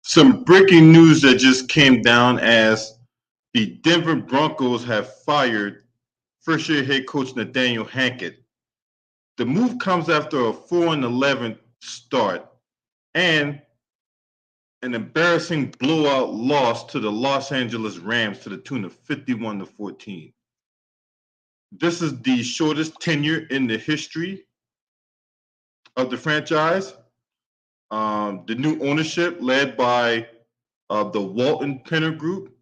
Some breaking news that just came down as the Denver Broncos have fired first-year head coach Nathaniel Hackett. The move comes after a 4-11 start and an embarrassing blowout loss to the Los Angeles Rams to the tune of 51-14. This is the shortest tenure in the history of the franchise. The new ownership, led by the Walton Penner Group,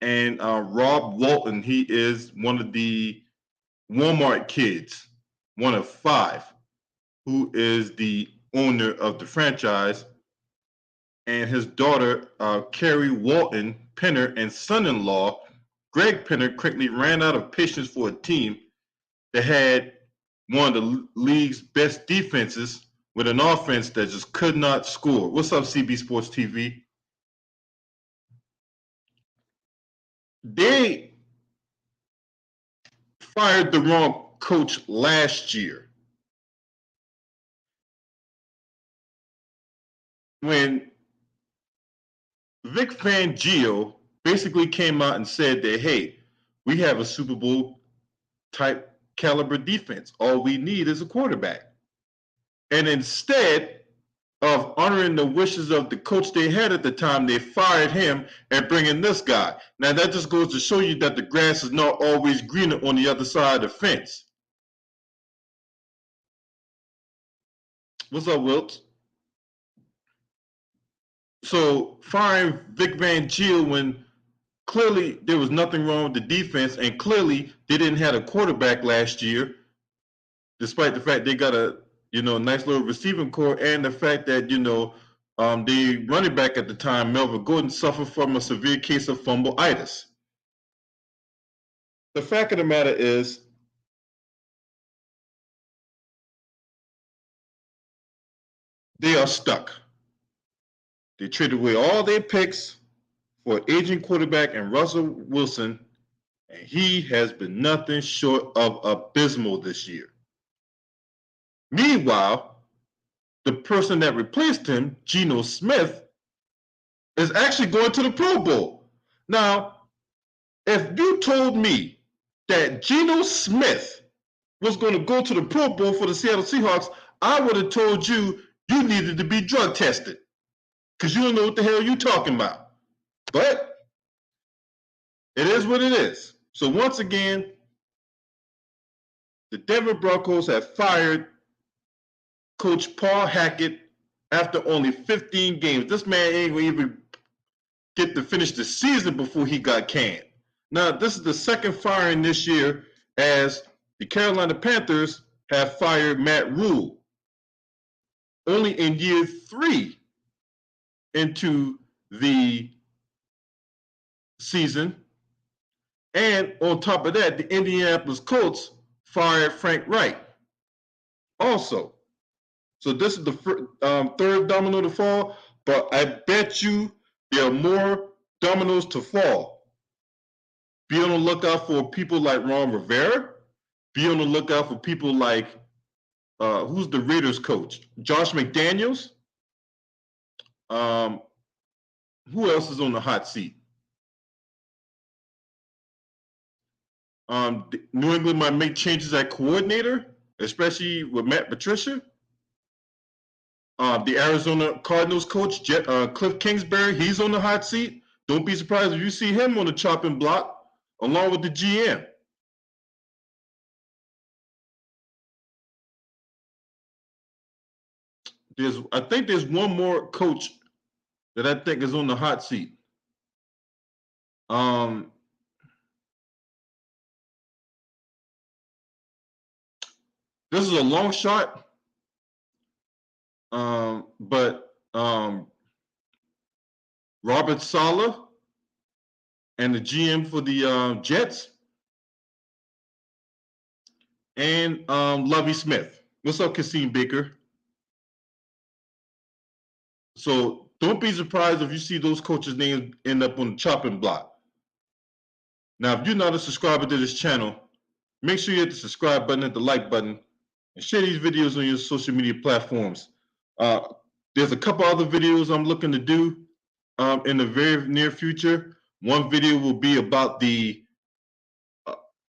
and Rob Walton, he is one of the Walmart kids, one of five, who is the owner of the franchise. And his daughter, Carrie Walton Penner, and son-in-law, Greg Penner, quickly ran out of patience for a team that had one of the league's best defenses with an offense that just could not score. What's up, CB Sports TV? They fired the wrong coach last year when Vic Fangio basically came out and said that, hey, we have a Super Bowl type caliber defense. All we need is a quarterback. And instead of honoring the wishes of the coach they had at the time, they fired him and bring in this guy. Now, that just goes to show you that the grass is not always greener on the other side of the fence. What's up, Wilt? So firing Vic Fangio when clearly there was nothing wrong with the defense, and clearly they didn't have a quarterback last year, despite the fact they got a nice little receiving core, and the fact that the running back at the time, Melvin Gordon, suffered from a severe case of fumbleitis. The fact of the matter is, they are stuck. They traded away all their picks for an aging quarterback and Russell Wilson, and he has been nothing short of abysmal this year. Meanwhile, the person that replaced him, Geno Smith, is actually going to the Pro Bowl. Now, if you told me that Geno Smith was going to go to the Pro Bowl for the Seattle Seahawks, I would have told you needed to be drug tested because you don't know what the hell you're talking about. But it is what it is. So once again, the Denver Broncos have fired Coach Paul Hackett after only 15 games. This man ain't going to even get to finish the season before he got canned. Now, this is the second firing this year, as the Carolina Panthers have fired Matt Rule only in year 3 into the season. And on top of that, the Indianapolis Colts fired Frank Reich also. So this is the third domino to fall, but I bet you there are more dominoes to fall. Be on the lookout for people like Ron Rivera. Be on the lookout for people like, who's the Raiders coach? Josh McDaniels. Who else is on the hot seat? New England might make changes at coordinator, especially with Matt Patricia. The Arizona Cardinals coach, Cliff Kingsbury, he's on the hot seat. Don't be surprised if you see him on the chopping block, along with the GM. I think there's one more coach that I think is on the hot seat. This is a long shot. But Robert Saleh and the GM for the Jets, and Lovie Smith. What's up, Kasim Baker? So don't be surprised if you see those coaches' names end up on the chopping block. Now, if you're not a subscriber to this channel, make sure you hit the subscribe button, hit the like button, and share these videos on your social media platforms. There's a couple other videos I'm looking to do in the very near future. One video will be about the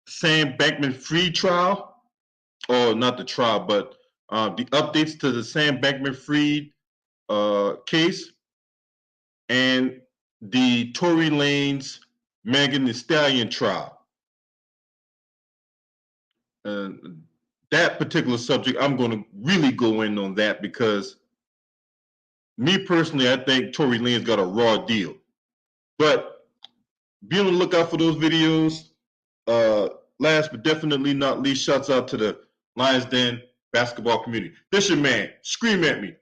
Sam Bankman-Fried trial, or not the trial, but the updates to the Sam Bankman-Fried case, and the Tory Lanez Megan Thee Stallion trial. That particular subject, I'm going to really go in on that because me personally, I think Tory Lanez got a raw deal. But be on the lookout for those videos. Last but definitely not least, shouts out to the Lions Den basketball community. This your man. Scream at me.